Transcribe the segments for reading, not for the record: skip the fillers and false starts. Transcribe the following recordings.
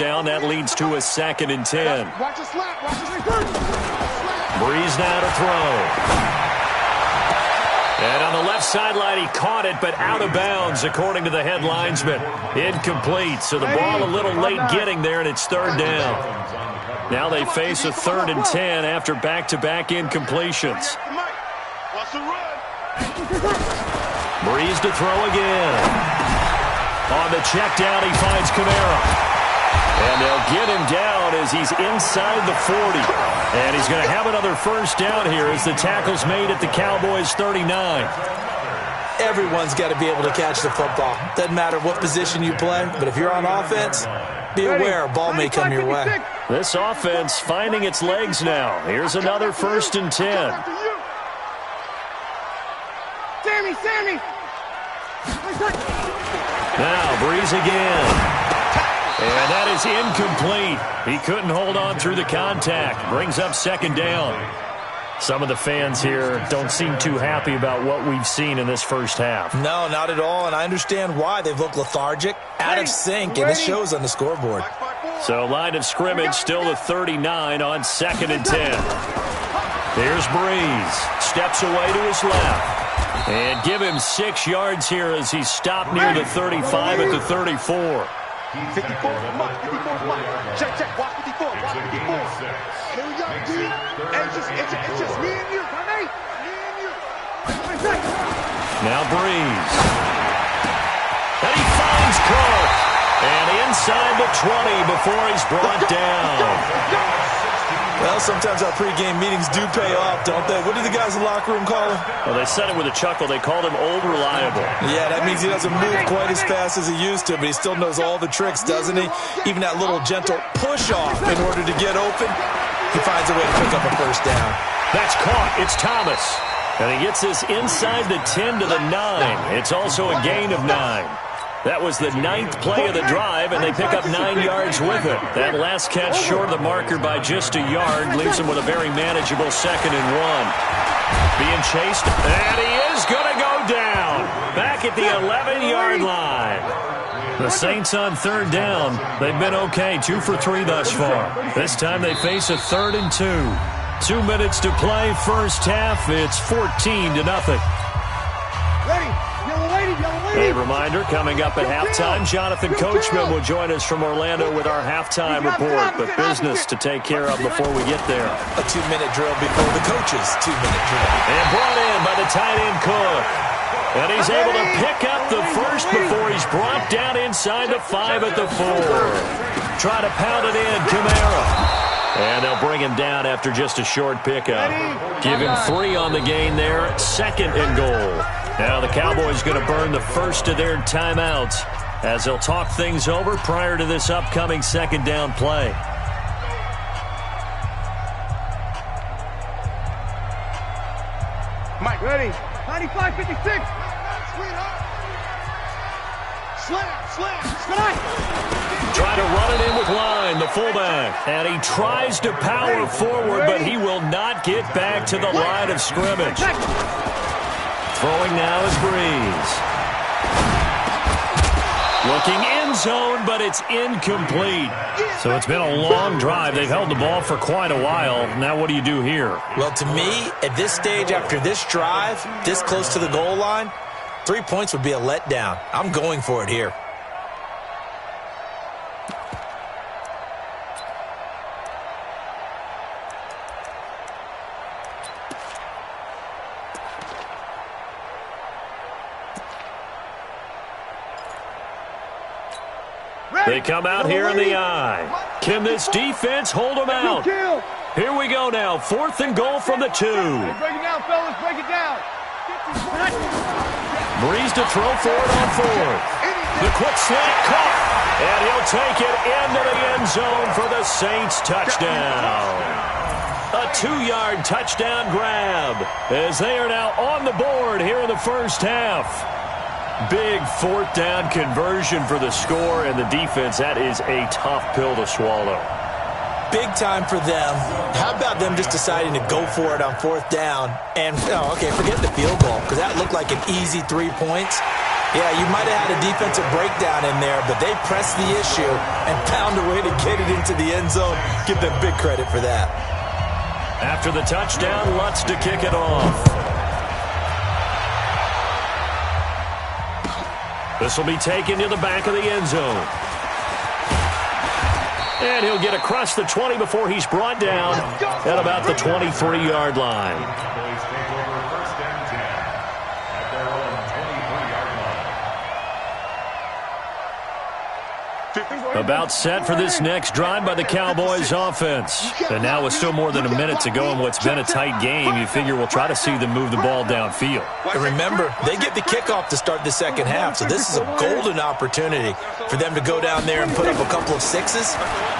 down. That leads to a 2nd and 10. Watch the slap. Breeze now to throw. And on the left sideline, he caught it, but out of bounds, according to the head linesman. Incomplete, so the ball a little late getting there, and it's 3rd down. Now they face a 3rd and 10 after back-to-back incompletions. Breeze to throw again. On the check down, he finds Kamara. And they'll get him down as he's inside the 40. And he's going to have another 1st down here as the tackle's made at the Cowboys' 39. Everyone's got to be able to catch the football. Doesn't matter what position you play, but if you're on offense, be aware a ball may come your way. This offense finding its legs now. Here's another 1st and 10. Sammy! Now Breeze again. And that is incomplete. He couldn't hold on through the contact. Brings up 2nd down. Some of the fans here don't seem too happy about what we've seen in this first half. No, not at all, and I understand why. They've looked lethargic, out of sync, and it shows on the scoreboard. So line of scrimmage still the 39 on 2nd and 10. Here's Breeze. Steps away to his left. And give him 6 yards here as he's stopped near the 35 at the 34. 54, check, watch 54. Here we go, dude. It's just me and you, me and you. Now Breeze. And he finds Cook. And inside the 20 before he's brought down. Well, sometimes our pregame meetings do pay off, don't they? What do the guys in the locker room call him? Well, they said it with a chuckle. They called him Old Reliable. Yeah, that means he doesn't move quite as fast as he used to, but he still knows all the tricks, doesn't he? Even that little gentle push-off in order to get open, he finds a way to pick up a 1st down. That's caught. It's Thomas. And he gets this inside the 10 to the 9. It's also a gain of 9. That was the 9th play of the drive, and they pick up 9 yards with it. That last catch short of the marker by just a yard leaves them with a very manageable 2nd and 1. Being chased, and he is going to go down. Back at the 11-yard line. The Saints on 3rd down. They've been okay, 2 for 3 thus far. This time they face a 3rd and 2. 2 minutes to play, first half. It's 14-0. A reminder, coming up at halftime, Jonathan Coachman will join us from Orlando with our halftime report, but business to take care of before we get there. A 2-minute drill before the coach's 2-minute drill. And brought in by the tight end Cook. And he's able to pick up the first before he's brought down inside the 5 at the 4. Try to pound it in, Kamara. And they'll bring him down after just a short pickup. Give him 3 on the gain there, 2nd and goal. Now the Cowboys going to burn the first of their timeouts as they'll talk things over prior to this upcoming 2nd down play. Mike, ready? 95-56. Slam. Trying to run it in with Line, the fullback. And he tries to power forward, but he will not get back to the line of scrimmage. Throwing now is Breeze. Looking end zone, but it's incomplete. So it's been a long drive. They've held the ball for quite a while. Now what do you do here? Well, to me, at this stage after this drive, this close to the goal line, 3 points would be a letdown. I'm going for it here. They come out here in the eye. Can this defense hold them out? Here we go now. 4th and goal from the 2. Break it down, fellas. Break it down. Breeze to throw forward on 4th. The quick slant caught. And he'll take it into the end zone for the Saints touchdown. A 2-yard touchdown grab as they are now on the board here in the first half. Big 4th down conversion for the score, and the defense, that is a tough pill to swallow. Big time for them. How about them just deciding to go for it on 4th down? And, forget the field goal, because that looked like an easy 3 points. Yeah, you might have had a defensive breakdown in there, but they pressed the issue and found a way to get it into the end zone. Give them big credit for that. After the touchdown, Lutz to kick it off. This will be taken to the back of the end zone. And he'll get across the 20 before he's brought down at about the 23-yard line. About set for this next drive by the Cowboys offense. And now with still more than a minute to go in what's been a tight game, you figure we'll try to see them move the ball downfield. And remember, they get the kickoff to start the second half, so this is a golden opportunity for them to go down there and put up a couple of sixes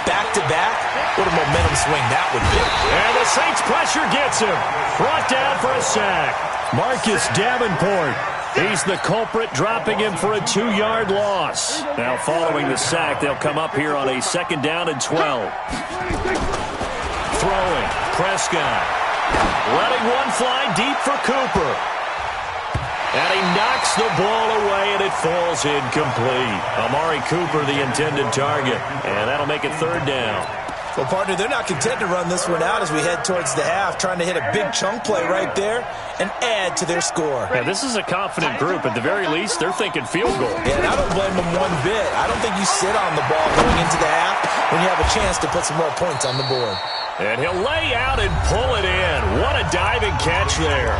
back-to-back. What a momentum swing that would be. And the Saints pressure gets him. Brought down for a sack. Marcus Davenport. He's the culprit, dropping him for a 2-yard loss. Now following the sack, they'll come up here on a 2nd down and 12. Throwing, Prescott. Letting one fly deep for Cooper. And he knocks the ball away, and it falls incomplete. Amari Cooper, the intended target. And that'll make it 3rd down. Well, partner, they're not content to run this one out as we head towards the half, trying to hit a big chunk play right there and add to their score. Yeah, this is a confident group. At the very least, they're thinking field goal. Yeah, and I don't blame them one bit. I don't think you sit on the ball going into the half when you have a chance to put some more points on the board. And he'll lay out and pull it in. What a diving catch there.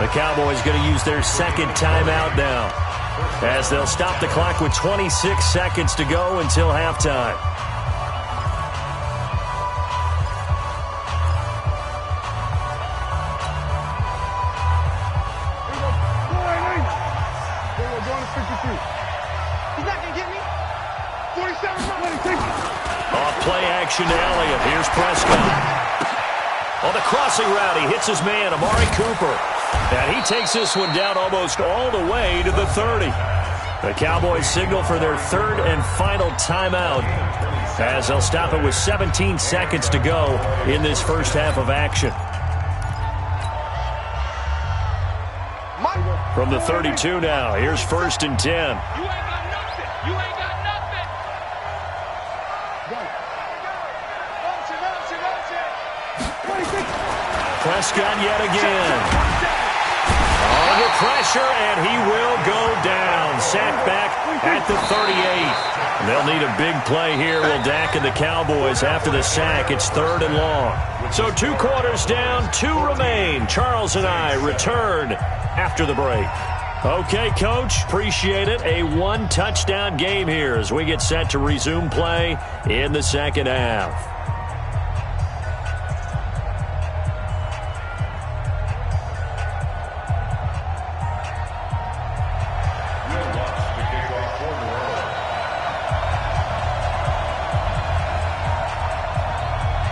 The Cowboys going to use their 2nd timeout now, as they'll stop the clock with 26 seconds to go until halftime. Play action to Elliott. Here's Prescott. On the crossing route, he hits his man, Amari Cooper. And he takes this one down almost all the way to the 30. The Cowboys signal for their 3rd and final timeout, as they'll stop it with 17 seconds to go in this first half of action. From the 32 now, here's 1st and 10. Prescott yet again. Under pressure, and he will go down. Sacked back at the 38. They'll need a big play here, will Dak and the Cowboys after the sack. It's 3rd and long. So 2 quarters down, 2 remain. Charles and I return after the break. Okay, Coach, appreciate it. A 1-touchdown game here as we get set to resume play in the second half.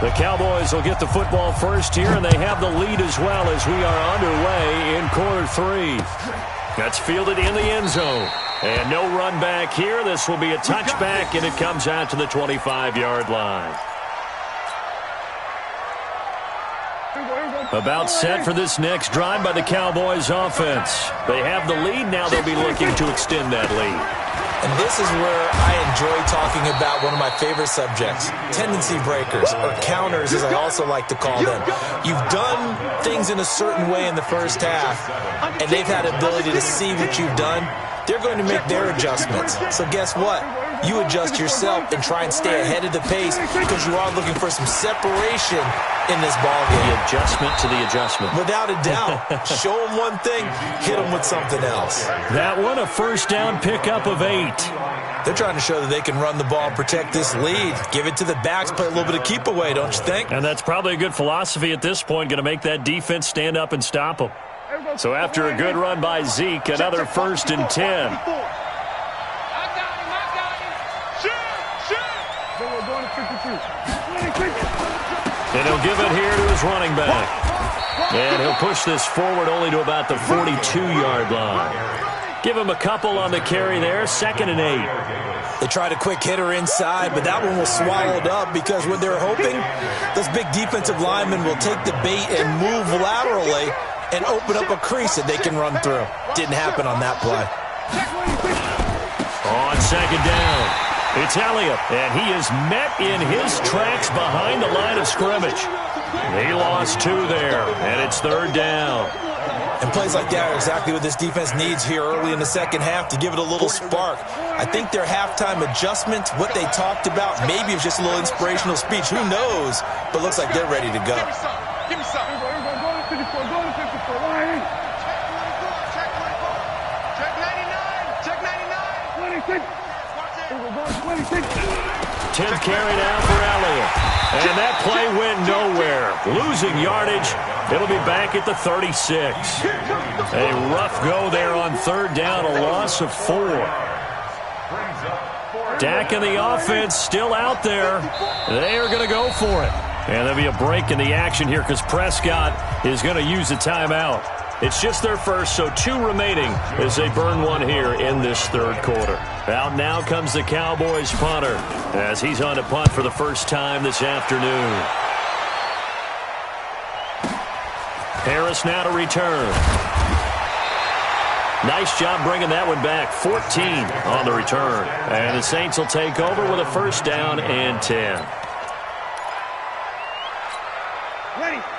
The Cowboys will get the football first here, and they have the lead as well as we are underway in quarter 3. That's fielded in the end zone. And no run back here. This will be a touchback, and it comes out to the 25-yard line. About set for this next drive by the Cowboys offense. They have the lead. Now they'll be looking to extend that lead. And this is where I enjoy talking about one of my favorite subjects, tendency breakers, or counters as I also like to call them. You've done things in a certain way in the first half, and they've had ability to see what you've done. They're going to make their adjustments. So guess what? You adjust yourself and try and stay ahead of the pace because you are looking for some separation in this ballgame. The adjustment to the adjustment. Without a doubt. Show them one thing, hit them with something else. That one, a first down pickup of 8. They're trying to show that they can run the ball and protect this lead. Give it to the backs, play a little bit of keep away, don't you think? And that's probably a good philosophy at this point, going to make that defense stand up and stop them. So after a good run by Zeke, another 1st and 10. And he'll give it here to his running back. And he'll push this forward only to about the 42-yard line. Give him a couple on the carry there, 2nd and 8. They tried a quick hitter inside, but that one was swallowed up because what they're hoping, those big defensive linemen will take the bait and move laterally and open up a crease that they can run through. Didn't happen on that play. On second down, it's Elliott, and he is met in his tracks behind the line of scrimmage. He lost 2 there, and it's third down. And plays like that are exactly what this defense needs here early in the second half to give it a little spark. I think their halftime adjustment, what they talked about, maybe it was just a little inspirational speech. Who knows? But looks like they're ready to go. Give me some. Go to 54. Check 24. Check 99. Check 99. 26. 10th carry now for Elliott. And that play went nowhere. Losing yardage. It'll be back at the 36. A rough go there on third down, a loss of 4. Dak and the offense still out there. They are going to go for it. And there'll be a break in the action here because Prescott is going to use a timeout. It's just their first, so 2 remaining as they burn one here in this third quarter. Out now comes the Cowboys punter as he's on to punt for the first time this afternoon. Harris now to return. Nice job bringing that one back. 14 on the return. And the Saints will take over with a first down and 10.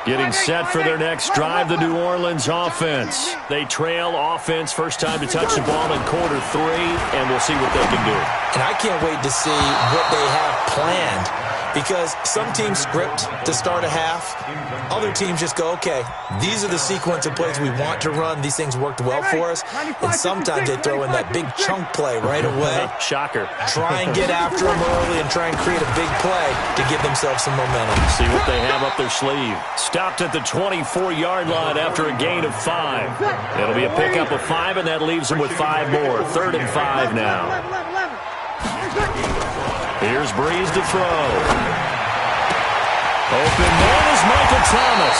Getting set for their next drive, the New Orleans offense. They trail offense, first time to touch the ball in quarter 3, and we'll see what they can do. And I can't wait to see what they have planned, because some teams script to start a half. Other teams just go, okay, these are the sequence of plays we want to run. These things worked well for us. And sometimes they throw in that big chunk play right away. Shocker. Try and get after them early and try and create a big play to give themselves some momentum. See what they have up their sleeve. Stopped at the 24-yard line after a gain of 5. It'll be a pickup of 5, and that leaves them with 5 more. 3rd and 5 now. Here's Breeze to throw. Open man is Michael Thomas.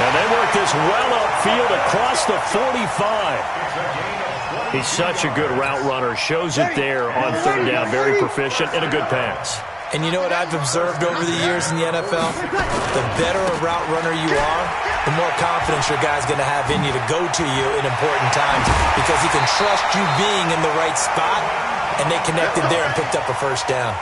And they work this well upfield across the 45. He's such a good route runner. Shows it there on third down. Very proficient and a good pass. And you know what I've observed over the years in the NFL? The better a route runner you are, the more confidence your guy's going to have in you to go to you in important times, because he can trust you being in the right spot, and they connected there and picked up a first down.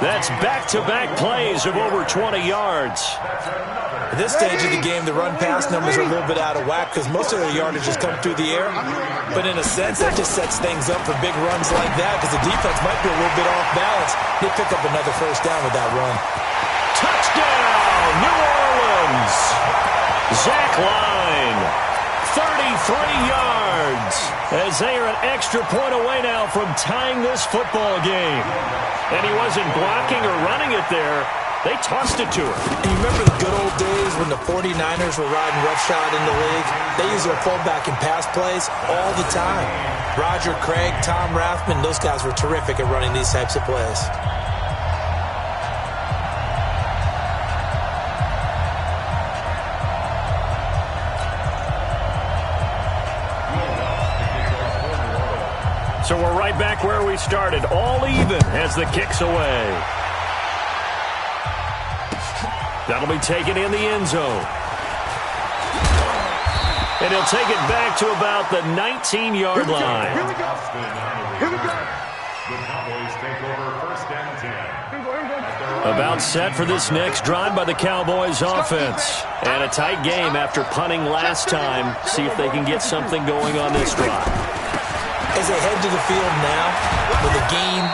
That's back-to-back plays of over 20 yards. At this stage of the game, the run-pass numbers are a little bit out of whack because most of their yardage has come through the air. But in a sense, that just sets things up for big runs like that because the defense might be a little bit off balance. They pick up another first down with that run. Touchdown, New Orleans! Zach Line, 33 yards, as they are an extra point away now from tying this football game. And he wasn't blocking or running it there. They tossed it to him. And you remember the good old days when the 49ers were riding roughshod in the league? They used their fullback in pass plays all the time. Roger Craig, Tom Rathman, those guys were terrific at running these types of plays. So we're right back where we started, all even as the kick's away. That'll be taken in the end zone. And he'll take it back to about the 19-yard line. Here we go. The Cowboys take over first and 10. About set for this next drive by the Cowboys offense. And a tight game after punting last time. See if they can get something going on this drive. As they head to the field now, with the game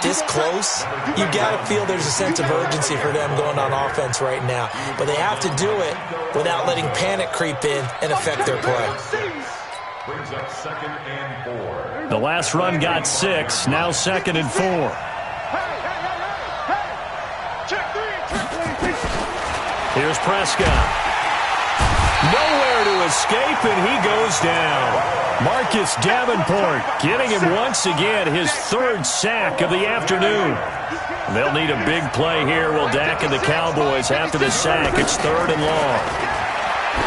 this close, you got to feel there's a sense of urgency for them going on offense right now. But they have to do it without letting panic creep in and affect their play. Brings up 2nd and 4. The last run got 6, now 2nd and 4. Here's Prescott. Nowhere to escape, and he goes down. Marcus Davenport getting him once again, his 3rd sack of the afternoon. They'll need a big play here. Will Dak and the Cowboys after the sack. It's 3rd and long.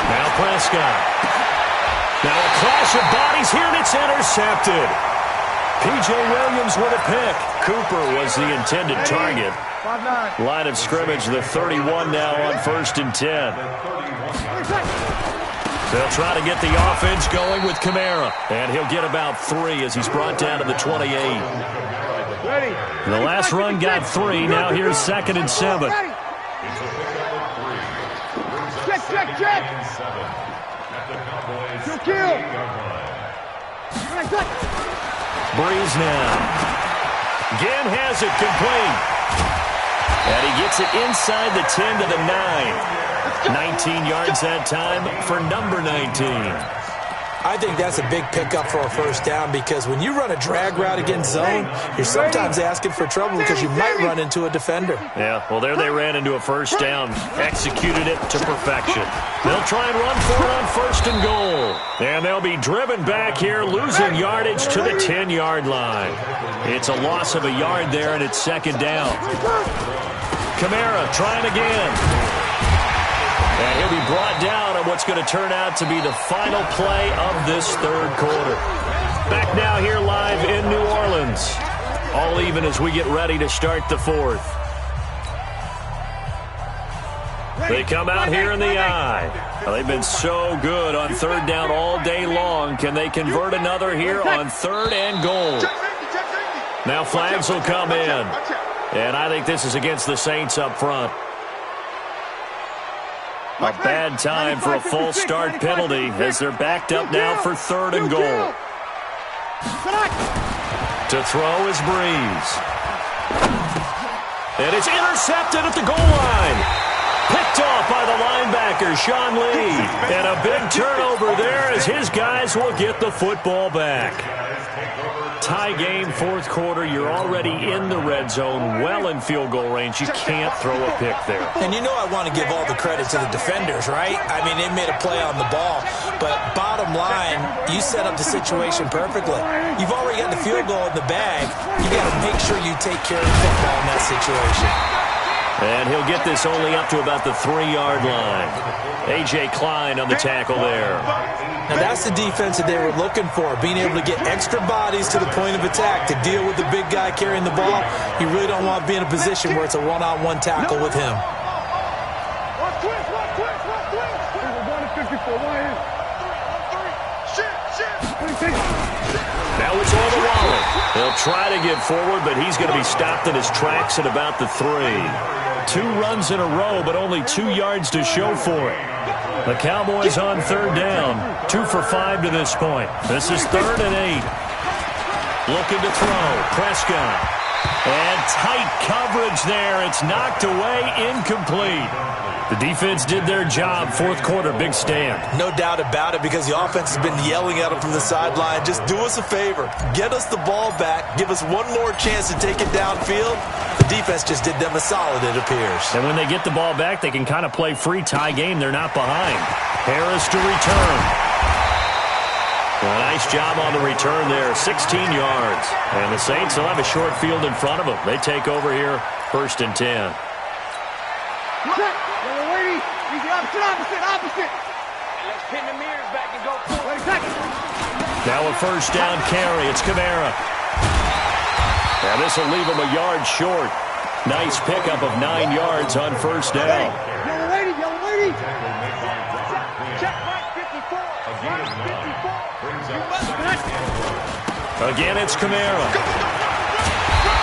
Now Prescott. Now a clash of bodies here, and it's intercepted. P.J. Williams with a pick. Cooper was the intended target. Line of scrimmage, the 31 now on 1st and 10. They'll try to get the offense going with Kamara. And he'll get about 3 as he's brought down to the 28. Ready. The last run got 3. Now here's 2nd and 7. Check. Kill. Breeze now. Again has it complete. And he gets it inside the 10 to the 9. 19 yards that time for number 19. I think that's a big pickup for a first down because when you run a drag route against zone, you're sometimes asking for trouble because you might run into a defender. Yeah, well, there they ran into a first down, executed it to perfection. They'll try and run for it on 1st and goal. And they'll be driven back here, losing yardage to the 10-yard line. It's a loss of a yard there, and it's 2nd down. Kamara trying again. And he'll be brought down on what's going to turn out to be the final play of this 3rd quarter. Back now here live in New Orleans. All even as we get ready to start the 4th. They come out here in the eye. Well, they've been so good on 3rd down all day long. Can they convert another here on 3rd and goal? Now flags will come in. And I think this is against the Saints up front. A bad time for a false start penalty as they're backed up now for 3rd and goal. To throw is Breeze. And it's intercepted at the goal line. Picked off by the linebacker, Sean Lee. And a big turnover there as his guys will get the football back. Tie game, 4th quarter. You're already in the red zone, well in field goal range. You can't throw a pick there. And you know I want to give all the credit to the defenders, right? I mean, they made a play on the ball. But bottom line, you set up the situation perfectly. You've already got the field goal in the bag. You got to make sure you take care of the football in that situation. And he'll get this only up to about the 3-yard line. A.J. Klein on the tackle there. Now that's the defense that they were looking for, being able to get extra bodies to the point of attack to deal with the big guy carrying the ball. You really don't want to be in a position where it's a one-on-one tackle with him. Now it's on the Waller. They'll try to get forward, but he's going to be stopped in his tracks at about the 3. 2 runs in a row, but only 2 yards to show for it. The Cowboys on 3rd down. 2 for 5 to this point. This is 3rd and 8. Looking to throw. Prescott. And tight coverage there. It's knocked away, incomplete. The defense did their job. 4th quarter, big stand. No doubt about it because the offense has been yelling at them from the sideline. Just do us a favor. Get us the ball back. Give us one more chance to take it downfield. The defense just did them a solid, it appears. And when they get the ball back, they can kind of play free tie game. They're not behind. Harris to return. A nice job on the return there. 16 yards. And the Saints will have a short field in front of them. They take over here, 1st and 10. Opposite. Let's pin the mirrors back and go forward. Now a 1st down carry. It's Kamara. Now this will leave him a yard short. Nice pickup of 9 yards on 1st down. Yellow lady. Check right 54. Again, it's Kamara.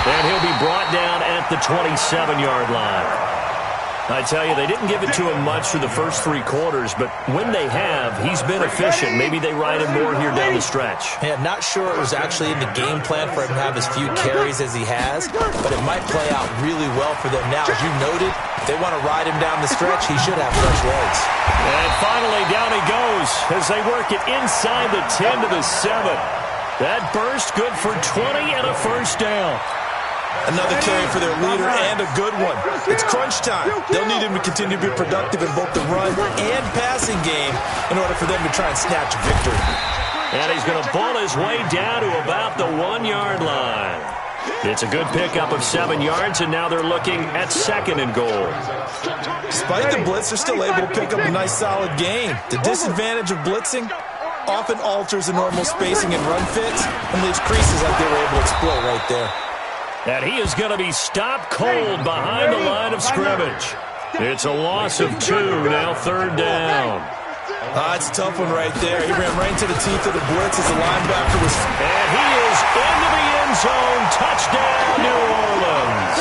And he'll be brought down at the 27-yard line. I tell you, they didn't give it to him much through the first 3 quarters, but when they have, he's been efficient. Maybe they ride him more here down the stretch. Yeah, not sure it was actually in the game plan for him to have as few carries as he has, but it might play out really well for them now. As you noted, if they want to ride him down the stretch, he should have fresh legs. And finally, down he goes as they work it inside the 10 to the 7. That burst good for 20 and a 1st down. Another carry for their leader and a good one. It's crunch time. They'll need him to continue to be productive in both the run and passing game in order for them to try and snatch a victory. And he's going to bull his way down to about the 1-yard line. It's a good pickup of 7 yards, and now they're looking at 2nd and goal. Despite the blitz, they're still able to pick up a nice solid gain. The disadvantage of blitzing often alters the normal spacing and run fits and leaves creases like they were able to exploit right there. And he is going to be stopped cold behind the line of scrimmage. It's a loss of 2, now 3rd down. It's a tough one right there. He ran right into the teeth of the blitz as the linebacker was... And he is into the end zone. Touchdown, New Orleans.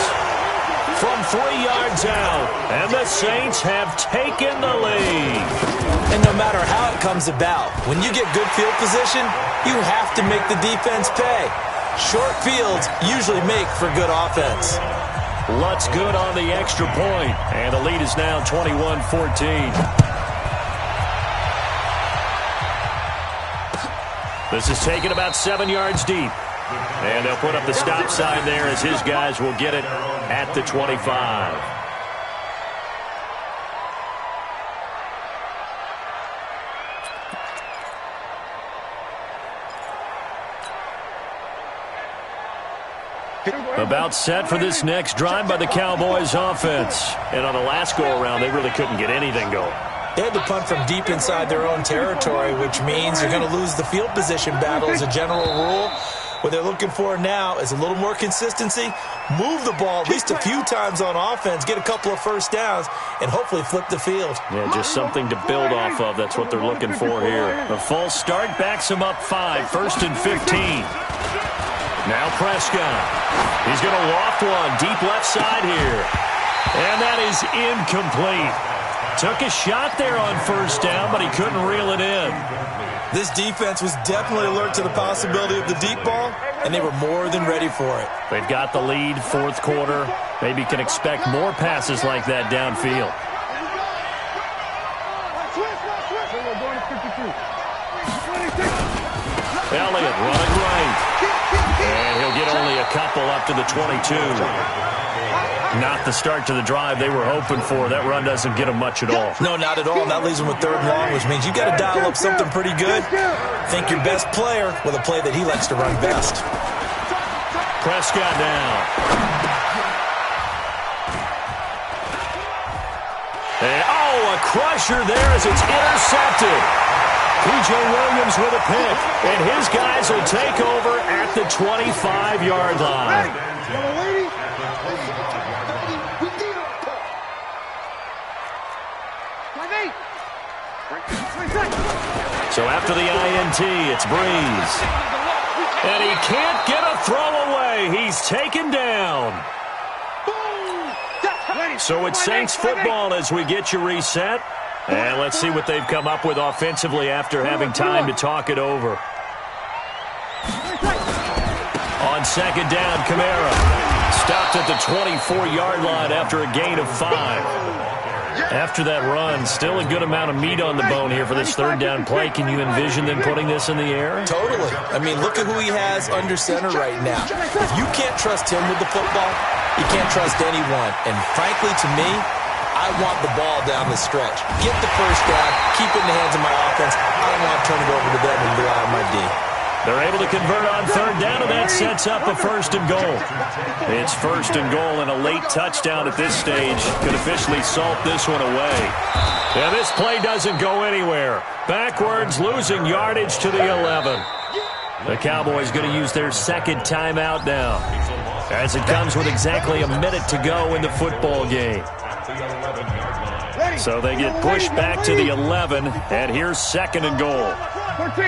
From 3 yards out, and the Saints have taken the lead. And no matter how it comes about, when you get good field position, you have to make the defense pay. Short fields usually make for good offense. Lutz good on the extra point, and the lead is now 21-14. This is taken about 7 yards deep. And they'll put up the stop sign there as his guys will get it at the 25. About set for this next drive by the Cowboys offense. And on the last go-around, they really couldn't get anything going. They had to punt from deep inside their own territory, which means you're going to lose the field position battle as a general rule. What they're looking for now is a little more consistency, move the ball at least a few times on offense, get a couple of first downs, and hopefully flip the field. Yeah, just something to build off of. That's what they're looking for here. A false start backs them up 5, 1st and 15. Now Prescott. He's going to loft one deep left side here. And that is incomplete. Took a shot there on first down, but he couldn't reel it in. This defense was definitely alert to the possibility of the deep ball, and they were more than ready for it. They've got the lead, 4th quarter. Maybe can expect more passes like that downfield. Elliott running right. And he'll get only a couple up to the 22. Not the start to the drive they were hoping for. That run doesn't get them much at all. No, not at all. And that leaves them with 3rd and long, which means you got to dial up something pretty good. Think your best player with a play that he likes to run best. Prescott now. And, a crusher there as it's intercepted. P.J. Williams with a pick, and his guys will take over at the 25-yard line. So after the INT, it's Breeze. And he can't get a throw away. He's taken down. So it's Saints football as we get you reset. And let's see what they've come up with offensively after having time to talk it over. On 2nd down, Kamara stopped at the 24-yard line after a gain of 5. After that run, still a good amount of meat on the bone here for this 3rd down play. Can you envision them putting this in the air? Totally. I mean, look at who he has under center right now. If you can't trust him with the football, you can't trust anyone. And frankly, to me, I want the ball down the stretch. Get the first down, keep it in the hands of my offense. I don't want to turn it over to them and rely on my D. They're able to convert on 3rd down, and that sets up a 1st and goal. It's 1st and goal, and a late touchdown at this stage could officially salt this one away. Yeah, this play doesn't go anywhere. Backwards, losing yardage to the 11. The Cowboys going to use their 2nd timeout now, as it comes with exactly a minute to go in the football game. So they get pushed back to the 11, and here's 2nd and goal. 14.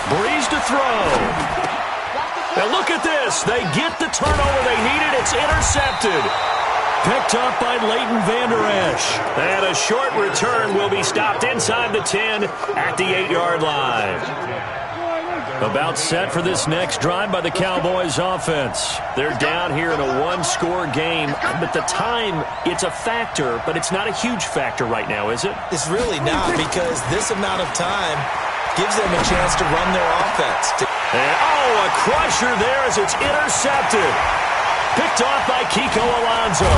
Breeze to throw. Now look at this. They get the turnover they needed. It's intercepted. Picked up by Leighton Vander Esch. And a short return will be stopped inside the 10 at the 8-yard line. About set for this next drive by the Cowboys offense. They're down here in a 1-score game. But the time, it's a factor, but it's not a huge factor right now, is it? It's really not, because this amount of time gives them a chance to run their offense. And, a crusher there as it's intercepted. Picked off by Kiko Alonso.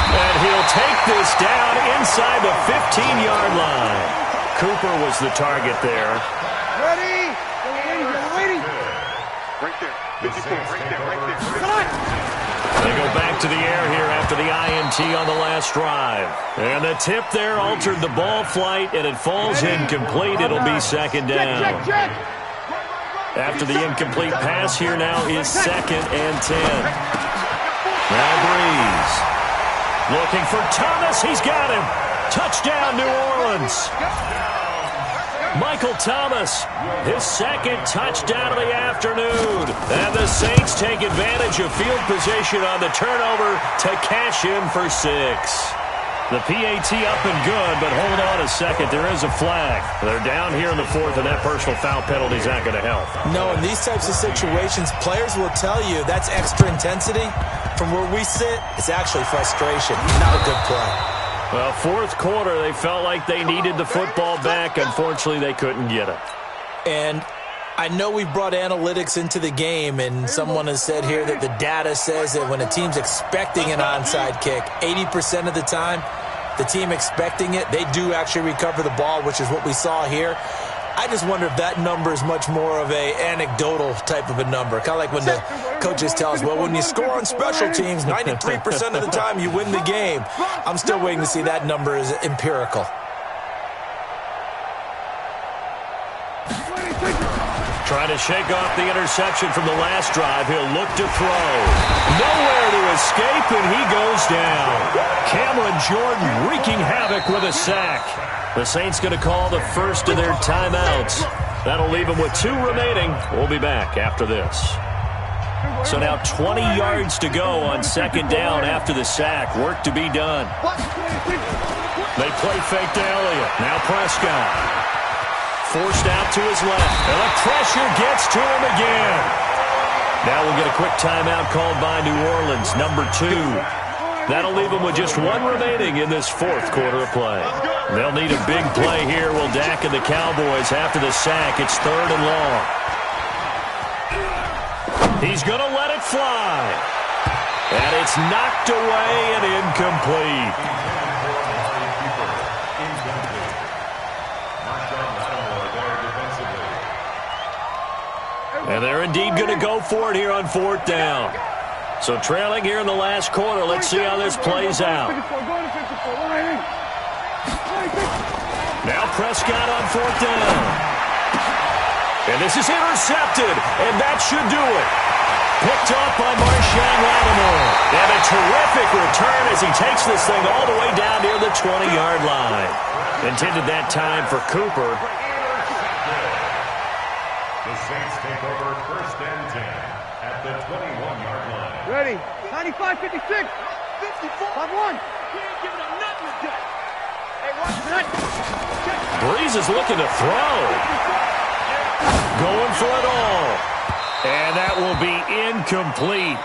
And he'll take this down inside the 15-yard line. Cooper was the target there. Ready? Right there. 54, right there. Come on! They go back to the air here after the INT on the last drive. And the tip there altered the ball flight, and it falls incomplete. It'll be 2nd down. Check. After the incomplete pass, here now is 2nd and 10. Now Breeze. Looking for Thomas. He's got him. Touchdown, New Orleans. Michael Thomas, his second touchdown of the afternoon. And the Saints take advantage of field position on the turnover to cash in for 6. The PAT up and good, but hold on a second. There is a flag. They're down here in the 4th, and that personal foul penalty is not going to help. No, in these types of situations, players will tell you that's extra intensity. From where we sit, it's actually frustration. Not a good play. Well, 4th quarter, they felt like they needed the football back. Unfortunately, they couldn't get it. And I know we brought analytics into the game, and someone has said here that the data says that when a team's expecting an onside kick, 80% of the time, the team expecting it, they do actually recover the ball, which is what we saw here. I just wonder if that number is much more of a anecdotal type of a number. Kind of like when the coaches tell us, well, when you score on special teams, 93% of the time you win the game. I'm still waiting to see that number is empirical. Trying to shake off the interception from the last drive. He'll look to throw. Nowhere to escape, and he goes down. Cameron Jordan wreaking havoc with a sack. The Saints going to call the first of their timeouts. That'll leave them with 2 remaining. We'll be back after this. So now 20 yards to go on 2nd down after the sack. Work to be done. They play fake to Elliott. Now Prescott. Forced out to his left. And the pressure gets to him again. Now we'll get a quick timeout called by New Orleans, number 2. That'll leave them with just 1 remaining in this 4th quarter of play. They'll need a big play here. Will Dak and the Cowboys after the sack. It's 3rd and long. He's going to let it fly. And it's knocked away and incomplete. And they're indeed going to go for it here on 4th down. So trailing here in the last quarter. Let's see how this plays out. Now Prescott on 4th down. And this is intercepted. And that should do it. Picked off by Marshawn Lattimore. And a terrific return as he takes this thing all the way down near the 20-yard line. Intended that time for Cooper. The Saints take over 1st and 10 at the 21-yard line. Ready. 95, 56. 54. 5-1. He ain't giving up nothing today. Hey, watch that. Breeze is looking to throw. Going for it all. And that will be incomplete.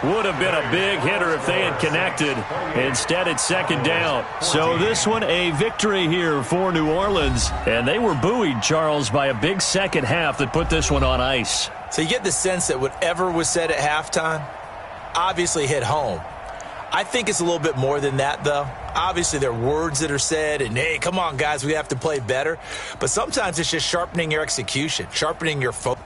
Would have been a big hitter if they had connected. Instead, it's 2nd down. So this one, a victory here for New Orleans. And they were buoyed, Charles, by a big second half that put this one on ice. So you get the sense that whatever was said at halftime obviously hit home. I think it's a little bit more than that, though. Obviously, there are words that are said, and, hey, come on, guys, we have to play better. But sometimes it's just sharpening your execution, sharpening your focus.